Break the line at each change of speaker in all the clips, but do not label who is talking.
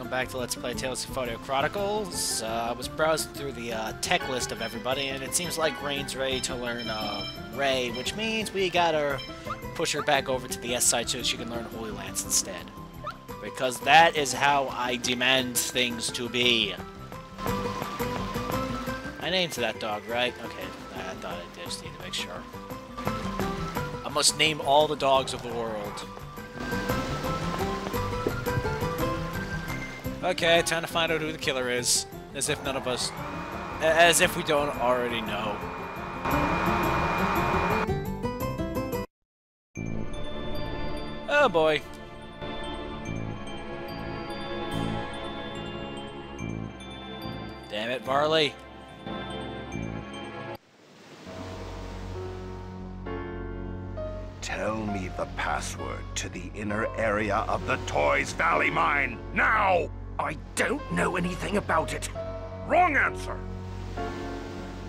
welcome back to Let's Play Tales of Symphonia Chronicles. I was browsing through the tech list of everybody, and it seems like Rain's ready to learn Ray, which means we gotta push her back over to the S side so she can learn Holy Lance instead. Because that is how I demand things to be. I named that dog, right? Okay, I thought I did, just need to make sure. I must name all the dogs of the world. Okay, time to find out who the killer is. As if none of us... As if we don't already know. Oh boy. Damn it, Varley.
Tell me the password to the inner area of the Toys Valley mine, now! I don't know anything about it. Wrong answer!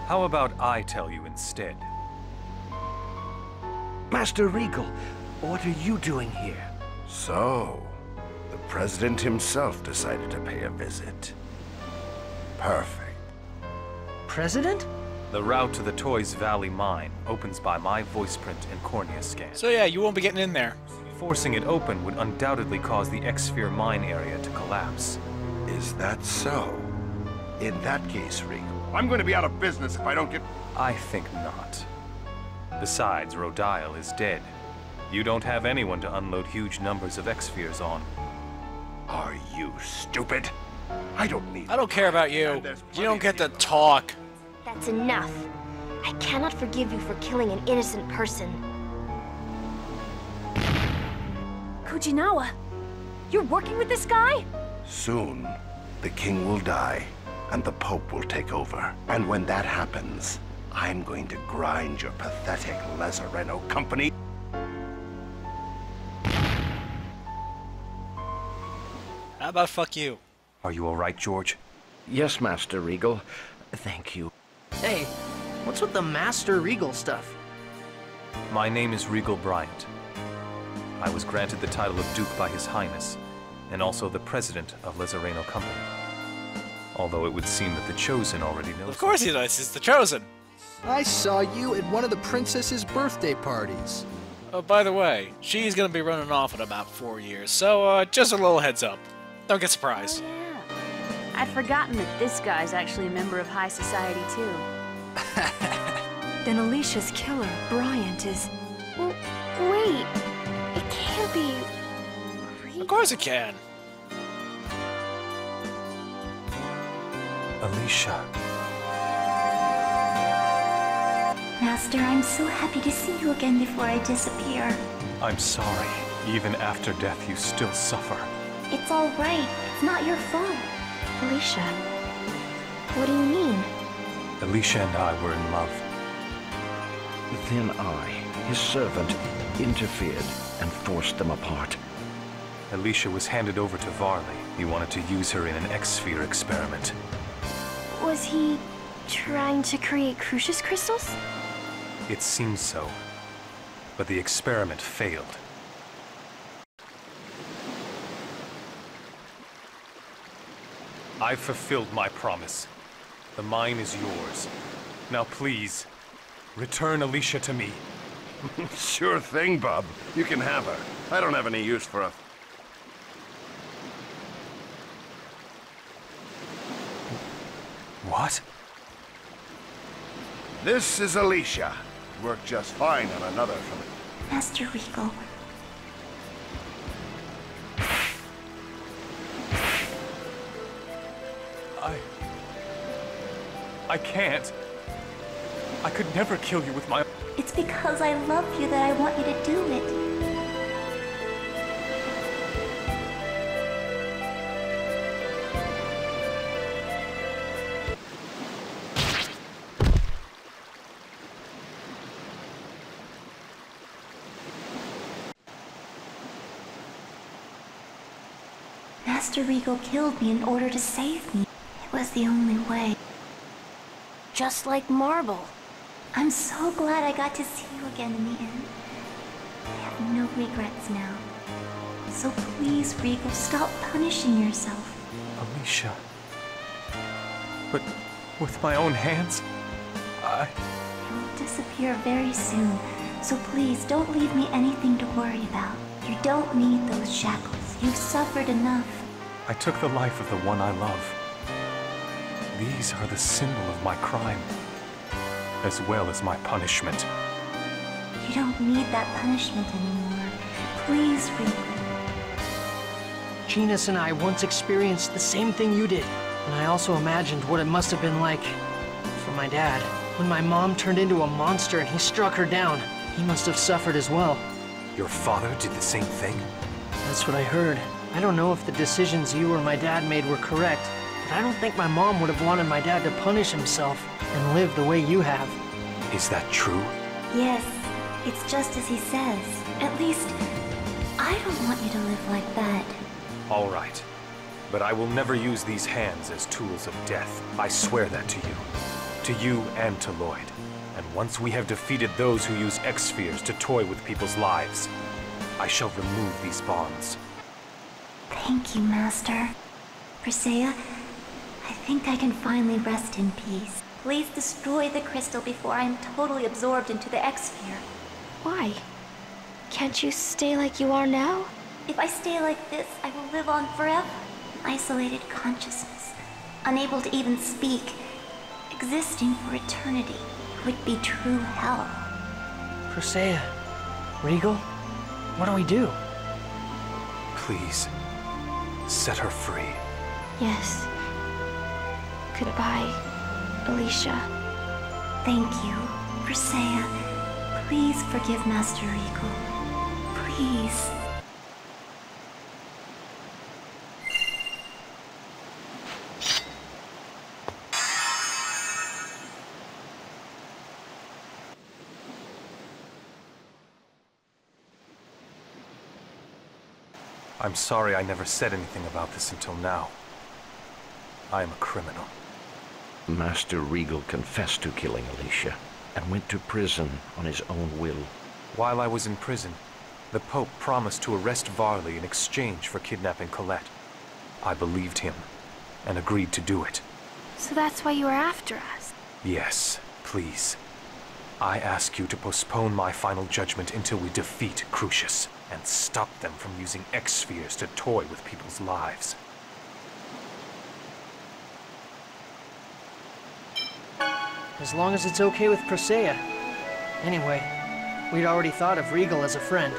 How about I tell you instead?
Master Regal, what are you doing here? So, the President himself decided to pay a visit. Perfect.
President?
The route to the Toys Valley mine opens by my voice print and cornea scan.
So yeah, you won't be getting in there.
Forcing it open would undoubtedly cause the X-Sphere mine area to collapse.
Is that so? In that case, Regal, I'm going to be out of business if I don't get...
I think not. Besides, Rodile is dead. You don't have anyone to unload huge numbers of X-Spheres on.
Are you stupid? I don't need...
I don't care about you. You don't get to talk.
That's enough. I cannot forgive you for killing an innocent person.
Kujinawa, you're working with this guy?
Soon, the king will die, and the Pope will take over. And when that happens, I'm going to grind your pathetic Lazareno company.
How about fuck you?
Are you alright, George?
Yes, Master Regal. Thank you. Hey, what's with the Master Regal stuff?
My name is Regal Bryant. I was granted the title of Duke by His Highness, and also the President of Lazareno Company. Although it would seem that the Chosen already knows.
Of course he does, he's the Chosen.
I saw you at one of the princess's birthday parties.
Oh, by the way, she's gonna be running off in about 4 years, so just a little heads up. Don't get surprised.
Oh, yeah. I'd forgotten that this guy's actually a member of high society, too.
Then Alicia's killer, Bryant, is...
Well, wait. It can't be...
Of course it can.
Alicia.
Master, I'm so happy to see you again before I disappear.
I'm sorry. Even after death, you still suffer.
It's all right. It's not your fault.
Alicia, what do you mean?
Alicia and I were in love.
Then I, his servant, interfered and forced them apart.
Alicia was handed over to Varley. He wanted to use her in an X-Sphere experiment.
Was he trying to create Crucius crystals?
It seems so. But the experiment failed. I've fulfilled my promise. The mine is yours. Now please, return Alicia to me.
Sure thing, Bub. You can have her. I don't have any use for a...
What?
This is Alicia. Worked just fine on another from...
Master Regal.
I can't. I could never kill you with my...
It's because I love you that I want you to do it. Master Regal killed me in order to save me. It was the only way.
Just like marble.
I'm so glad I got to see you again in the end. I have no regrets now. So please, Regal, stop punishing yourself.
Alicia. But with my own hands,
You'll disappear very soon, so please don't leave me anything to worry about. You don't need those shackles. You've suffered enough.
I took the life of the one I love. These are the symbol of my crime, as well as my punishment.
You don't need that punishment anymore. Please, Regal.
Genus and I once experienced the same thing you did, and I also imagined what it must have been like for my dad. When my mom turned into a monster and he struck her down, he must have suffered as well.
Your father did the same thing?
That's what I heard. I don't know if the decisions you or my dad made were correct, but I don't think my mom would have wanted my dad to punish himself and live the way you have.
Is that true?
Yes, it's just as he says. At least, I don't want you to live like that.
All right. But I will never use these hands as tools of death. I swear that to you. To you and to Lloyd. And once we have defeated those who use X-spheres to toy with people's lives, I shall remove these bonds.
Thank you, Master. Persea, I think I can finally rest in peace. Please destroy the crystal before I am totally absorbed into the X-sphere.
Why? Can't you stay like you are now?
If I stay like this, I will live on forever. Isolated consciousness, unable to even speak, existing for eternity. It would be true hell.
Persea, Regal, what do we do?
Please, set her free.
Yes. Goodbye, Alicia.
Thank you, Persea. Please forgive Master Regal. Please.
I'm sorry I never said anything about this until now. I am a criminal.
Master Regal confessed to killing Alicia and went to prison on his own will.
While I was in prison, the Pope promised to arrest Varley in exchange for kidnapping Colette. I believed him and agreed to do it.
So that's why you were after us?
Yes, please. I ask you to postpone my final judgment until we defeat Crucius and stop them from using X-spheres to toy with people's lives.
As long as it's okay with Persea. Anyway, we'd already thought of Regal as a friend.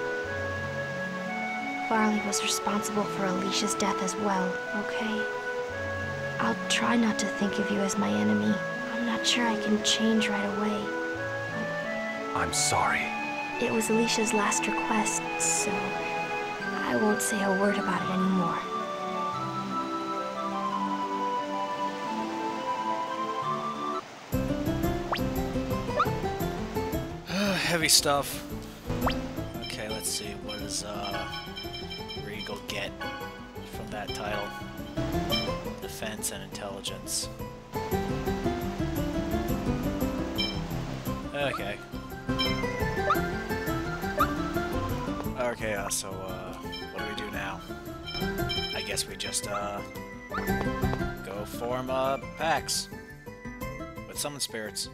Varley was responsible for Alicia's death as well, okay? I'll try not to think of you as my enemy. I'm not sure I can change right away.
I'm sorry.
It was Alicia's last request, so I won't say a word about it anymore.
Heavy stuff. Okay, let's see. What does Regal get from that title? Defense and intelligence. Okay. Okay, so, what do we do now? I guess we just, go form, packs with summon spirits.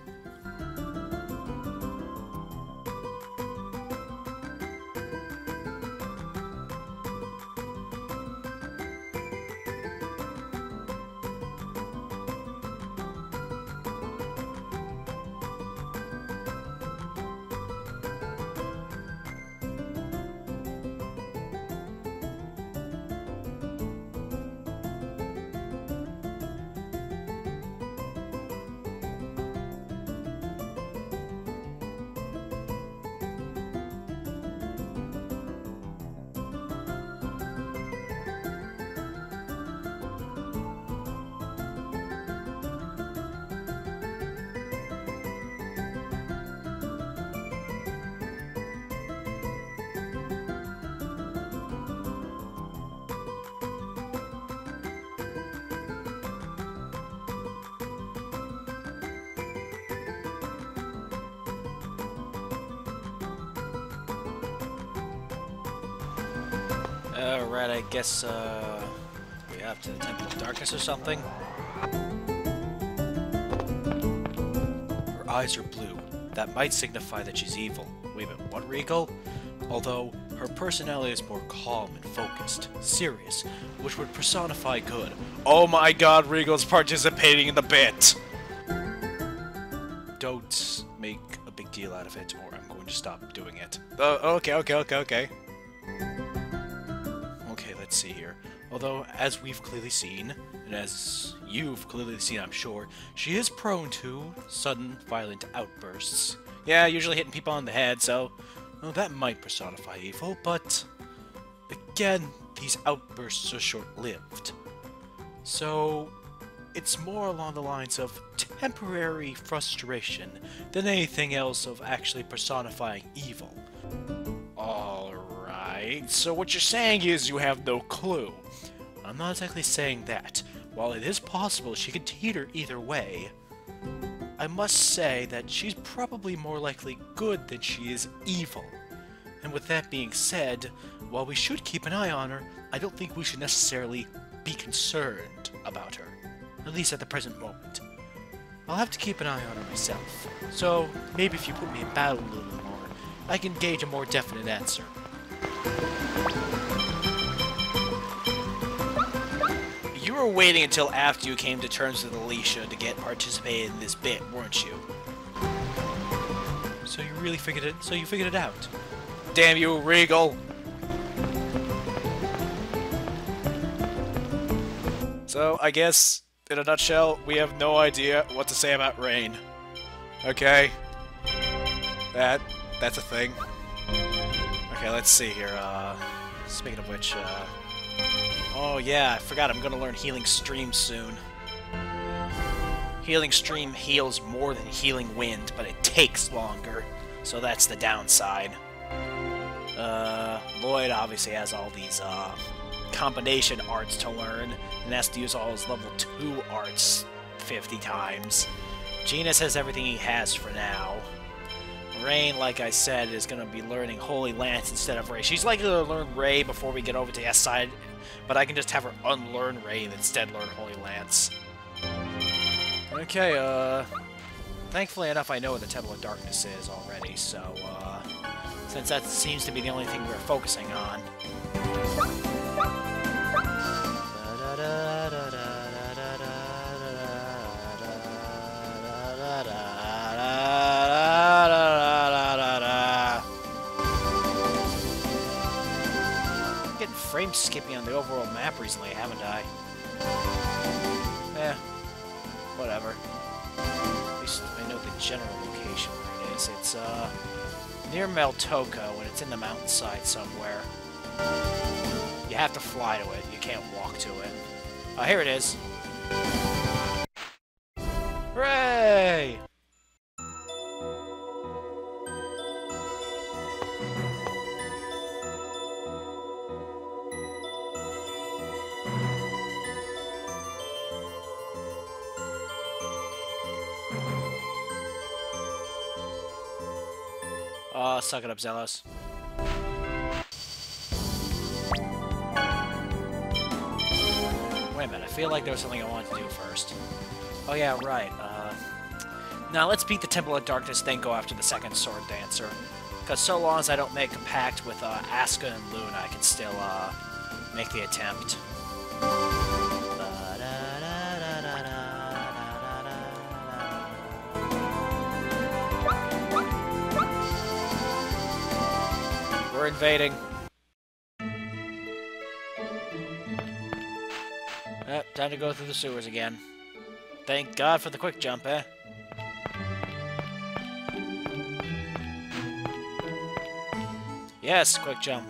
Alright, I guess, we up to the Temple of Darkness or something? Her eyes are blue. That might signify that she's evil. Wait a minute, what, Regal? Although, her personality is more calm and focused, serious, which would personify good. Oh my god, Regal's participating in the bit! Don't make a big deal out of it, or I'm going to stop doing it. Okay. Okay, let's see here. Although, as we've clearly seen, and as you've clearly seen, I'm sure, she is prone to sudden, violent outbursts. Yeah, usually hitting people on the head, so well, that might personify evil, but again, these outbursts are short-lived. So, it's more along the lines of temporary frustration than anything else of actually personifying evil. Alright, so what you're saying is you have no clue. I'm not exactly saying that. While it is possible she could teeter either way, I must say that she's probably more likely good than she is evil. And with that being said, while we should keep an eye on her, I don't think we should necessarily be concerned about her. At least at the present moment. I'll have to keep an eye on her myself. So, maybe if you put me in battle a little more, I can gauge a more definite answer. You were waiting until after you came to terms with Alicia to participate in this bit, weren't you? So you really figured it? So you figured it out? Damn you, Regal! So I guess, in a nutshell, we have no idea what to say about Rain. Okay, that's a thing. Okay, let's see here. Speaking of which, oh yeah, I forgot I'm gonna learn Healing Stream soon. Healing Stream heals more than Healing Wind, but it takes longer, so that's the downside. Lloyd obviously has all these, combination arts to learn, and has to use all his level 2 arts 50 times. Genus has everything he has for now. Rain, like I said, is going to be learning Holy Lance instead of Ray. She's likely to learn Ray before we get over to the S side, but I can just have her unlearn Ray and instead learn Holy Lance. Okay, thankfully enough I know what the Temple of Darkness is already, so, since that seems to be the only thing we're focusing on. I'm getting frame skipping on the overall map recently, haven't I? Eh, whatever. At least I know the general location where it is. It's, near Meltoka, when it's in the mountainside somewhere. You have to fly to it, you can't walk to it. Oh, here it is. Hooray! Suck it up, Zealous. Wait a minute, I feel like there was something I wanted to do first. Oh yeah, right, now let's beat the Temple of Darkness, then go after the second Sword Dancer. Because so long as I don't make a pact with, Asuka and Luna, I can still, make the attempt. We're invading. Time to go through the sewers again. Thank God for the quick jump, eh? Yes, quick jump.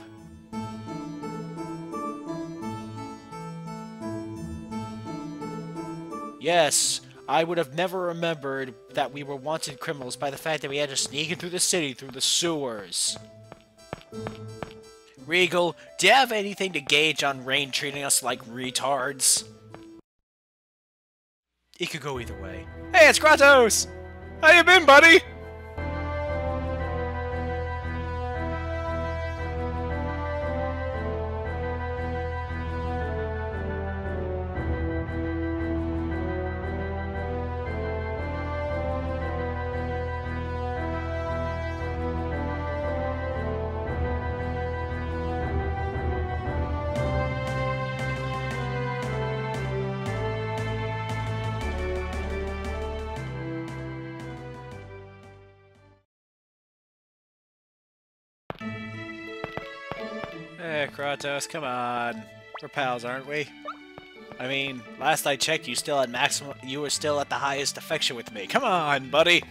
Yes, I would have never remembered that we were wanted criminals by the fact that we had to sneak in through the city through the sewers. Regal, do you have anything to gauge on Rain treating us like retards? It could go either way. Hey, it's Kratos! How you been, buddy? Hey, Kratos, come on. We're pals, aren't we? I mean, last I checked, you were still at the highest affection with me. Come on, buddy.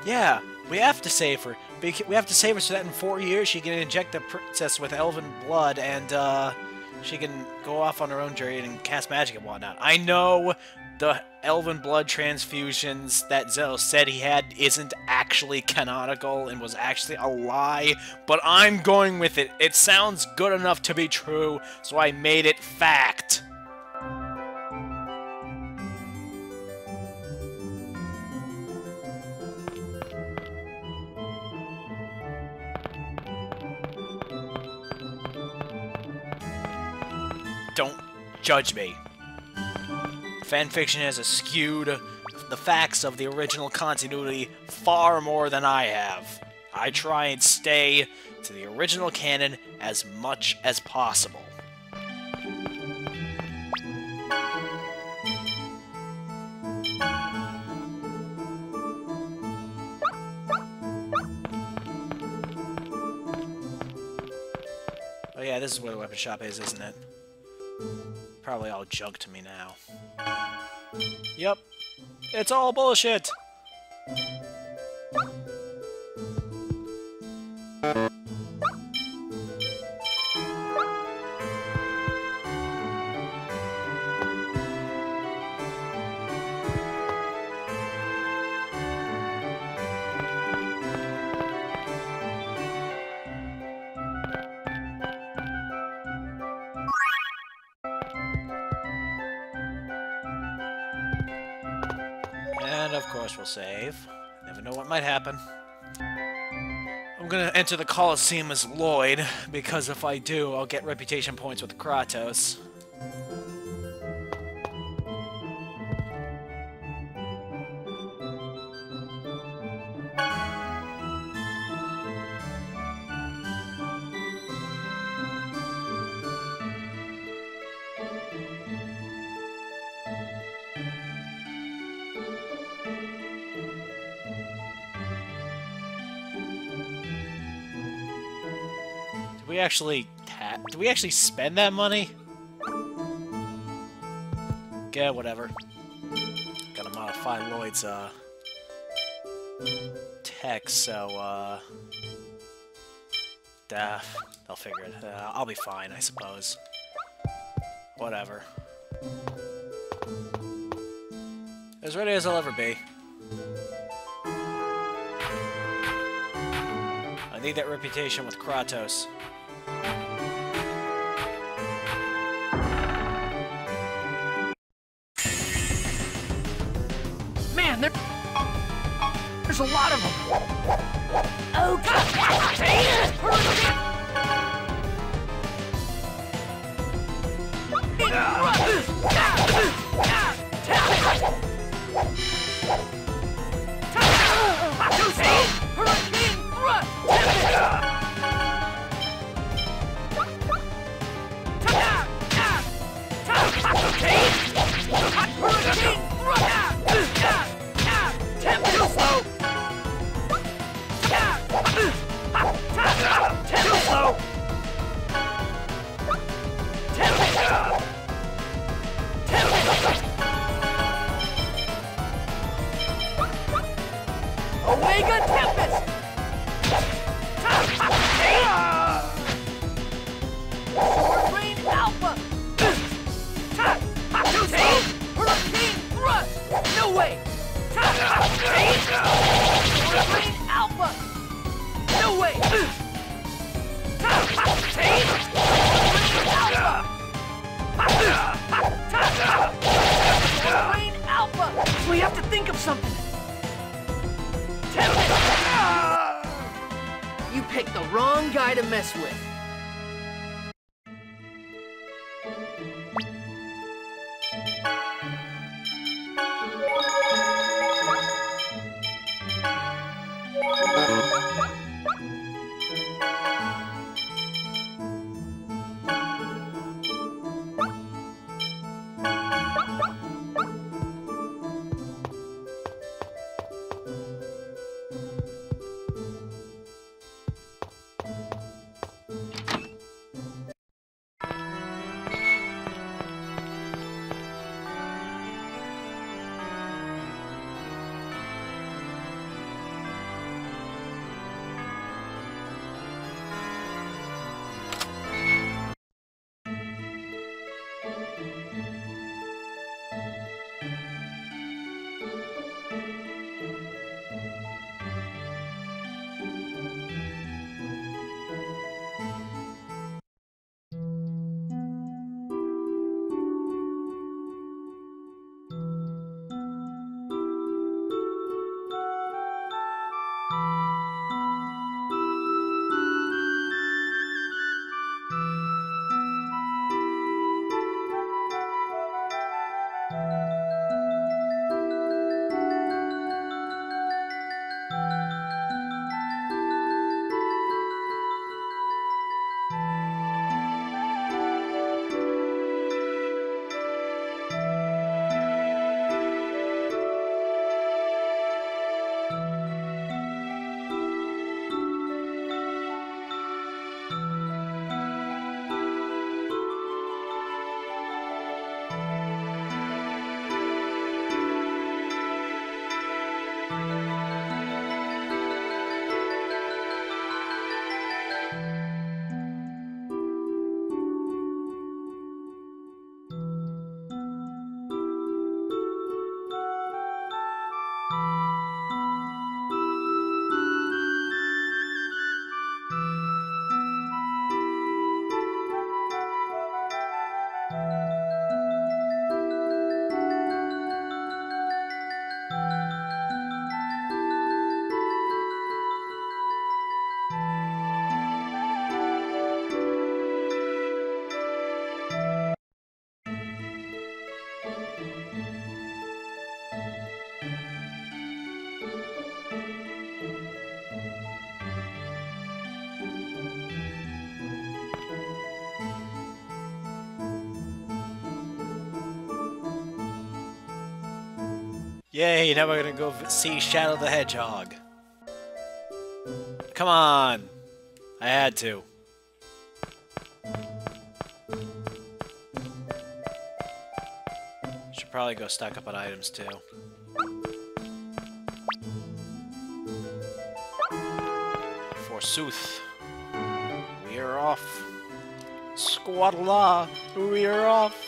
Yeah, we have to save her. We have to save her so that in 4 years she can inject the princess with elven blood and, she can go off on her own journey and cast magic and whatnot. I know the elven blood transfusions that Zeus said he had isn't actually canonical and was actually a lie, but I'm going with it. It sounds good enough to be true, so I made it fact. Don't judge me. Fanfiction has skewed the facts of the original continuity far more than I have. I try and stay to the original canon as much as possible. Oh yeah, this is where the weapon shop is, isn't it? Probably all junk to me now. Yep. It's all bullshit! And of course we'll save. Never know what might happen. I'm gonna enter the Colosseum as Lloyd, because if I do, I'll get reputation points with Kratos. Do we actually spend that money? Yeah, whatever. Gotta modify Lloyd's, tech, so, they'll figure it. I'll be fine, I suppose. Whatever. As ready as I'll ever be. I need that reputation with Kratos.
Man, there's a lot of them.
Oh,
Omega Tempest! Sword Rain Alpha! Hurricane Thrust! No way! Sword Rain Alpha! No way! Sword Rain Alpha! We have to think of something! You picked the wrong guy to mess with.
Yay, now we're gonna go see Shadow the Hedgehog. Come on! I had to. Should probably go stock up on items too. Forsooth. We are off. Squadla, we are off.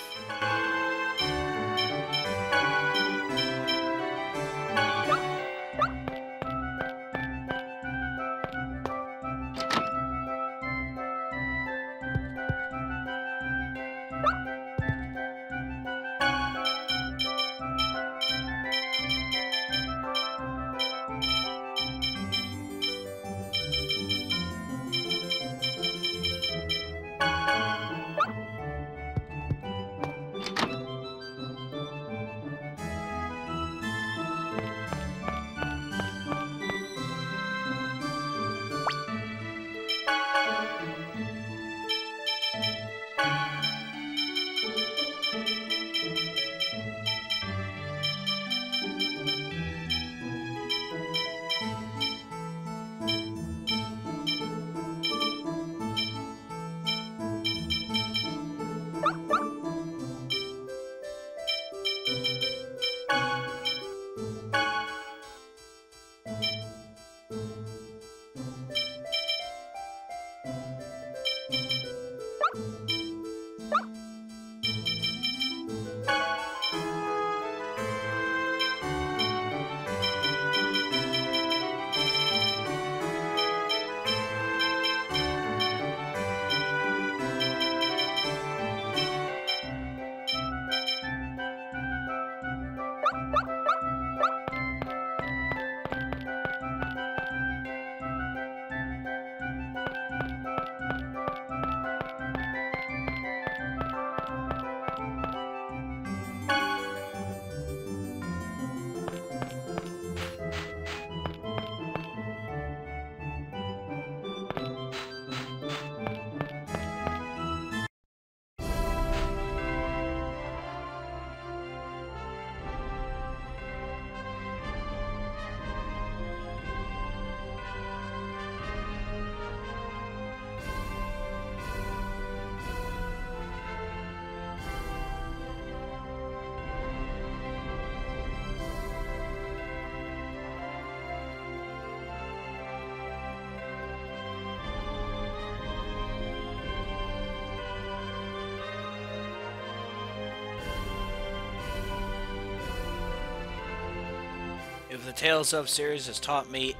If the Tales of series has taught me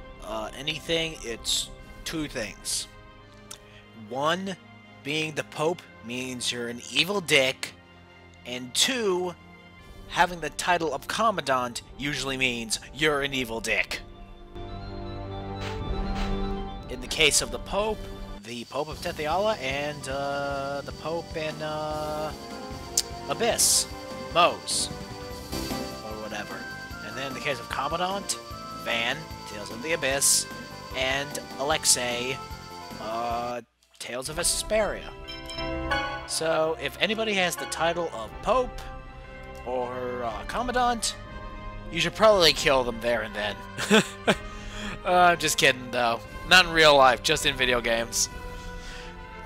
anything, it's two things. One, being the Pope means you're an evil dick, and two, having the title of Commandant usually means you're an evil dick. In the case of the Pope of Tethiala, and the Pope in Abyss, Mose, or whatever. And then in the case of Commandant, Van, Tales of the Abyss, and Alexei, Tales of Vesperia. So, if anybody has the title of Pope or Commandant, you should probably kill them there and then. I'm just kidding, though. Not in real life, just in video games.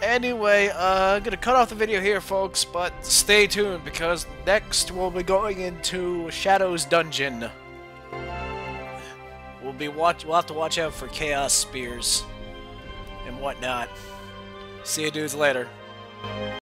Anyway, I'm gonna cut off the video here, folks, but stay tuned, because next we'll be going into Shadow's Dungeon. We'll have to watch out for Chaos Spears and whatnot. See you dudes later.